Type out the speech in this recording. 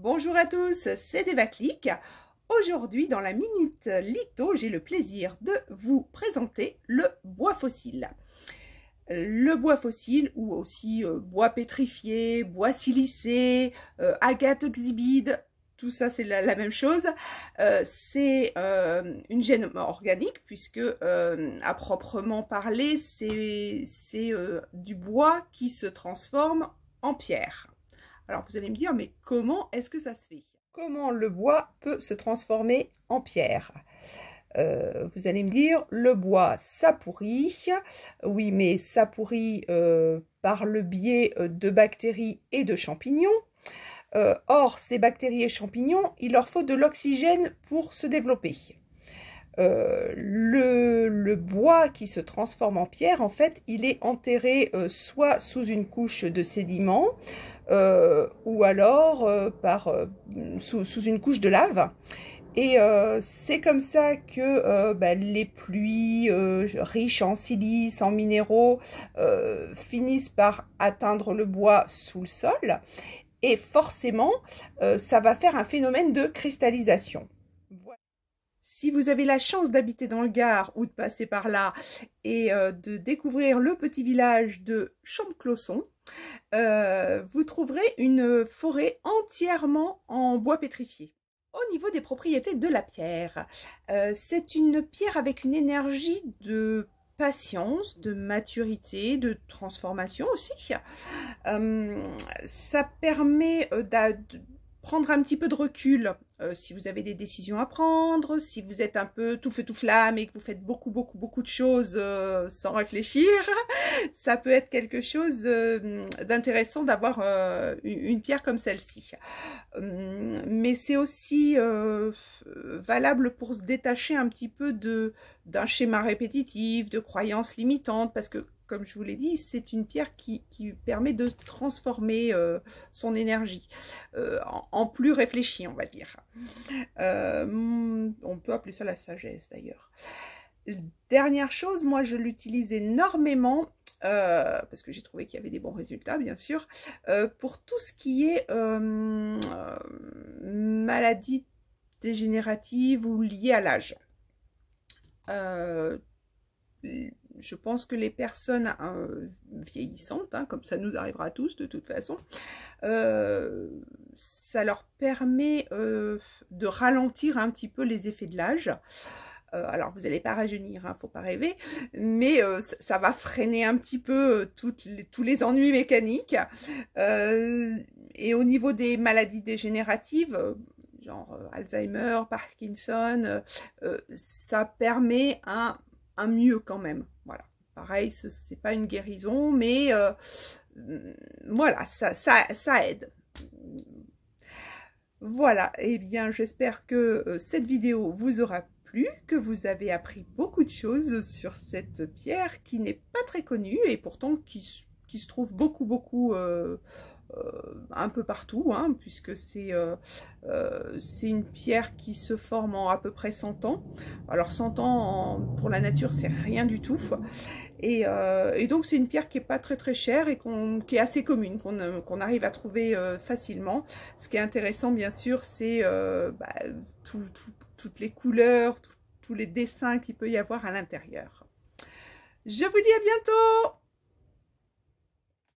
Bonjour à tous, c'est Devaclic. Aujourd'hui, dans la Minute Litho, j'ai le plaisir de vous présenter le bois fossile. Le bois fossile, ou aussi bois pétrifié, bois silicé, agate oxybide, tout ça c'est la même chose. C'est une gêne organique, puisque à proprement parler, c'est du bois qui se transforme en pierre. Alors vous allez me dire, mais comment est-ce que ça se fait? Comment le bois peut se transformer en pierre? Vous allez me dire, le bois, ça pourrit. Oui, mais ça pourrit par le biais de bactéries et de champignons. Or, ces bactéries et champignons, il leur faut de l'oxygène pour se développer. Le bois qui se transforme en pierre, en fait, il est enterré soit sous une couche de sédiments, ou alors sous une couche de lave. Et c'est comme ça que les pluies riches en silice, en minéraux, finissent par atteindre le bois sous le sol. Et forcément, ça va faire un phénomène de cristallisation. Voilà. Si vous avez la chance d'habiter dans le Gard ou de passer par là et de découvrir le petit village de Champclosson, vous trouverez une forêt entièrement en bois pétrifié. Au niveau des propriétés de la pierre, c'est une pierre avec une énergie de patience, de maturité, de transformation aussi. Ça permet de prendre un petit peu de recul si vous avez des décisions à prendre, si vous êtes un peu tout feu tout flamme et que vous faites beaucoup de choses sans réfléchir. Ça peut être quelque chose d'intéressant d'avoir une pierre comme celle-ci. Mais c'est aussi valable pour se détacher un petit peu d'un schéma répétitif, de croyances limitantes, parce que comme je vous l'ai dit, c'est une pierre qui permet de transformer son énergie en plus réfléchi, on va dire. On peut appeler ça la sagesse d'ailleurs. Dernière chose, moi je l'utilise énormément, parce que j'ai trouvé qu'il y avait des bons résultats, bien sûr, pour tout ce qui est maladies dégénératives ou liées à l'âge. Je pense que les personnes vieillissantes, comme ça nous arrivera à tous de toute façon, ça leur permet de ralentir un petit peu les effets de l'âge. Alors vous n'allez pas rajeunir, faut pas rêver, mais ça va freiner un petit peu tous les ennuis mécaniques. Et au niveau des maladies dégénératives, genre Alzheimer, Parkinson, ça permet un mieux quand même. Voilà, pareil, c'est pas une guérison, mais voilà, ça aide. Voilà, et bien j'espère que cette vidéo vous aura plu, que vous avez appris beaucoup de choses sur cette pierre qui n'est pas très connue et pourtant qui se trouve beaucoup un peu partout, puisque c'est une pierre qui se forme en à peu près 100 ans. Alors 100 ans pour la nature, c'est rien du tout. Et donc c'est une pierre qui n'est pas très chère et qui est assez commune, qu'on arrive à trouver facilement. Ce qui est intéressant bien sûr, c'est toutes les couleurs, tous les dessins qu'il peut y avoir à l'intérieur. Je vous dis à bientôt!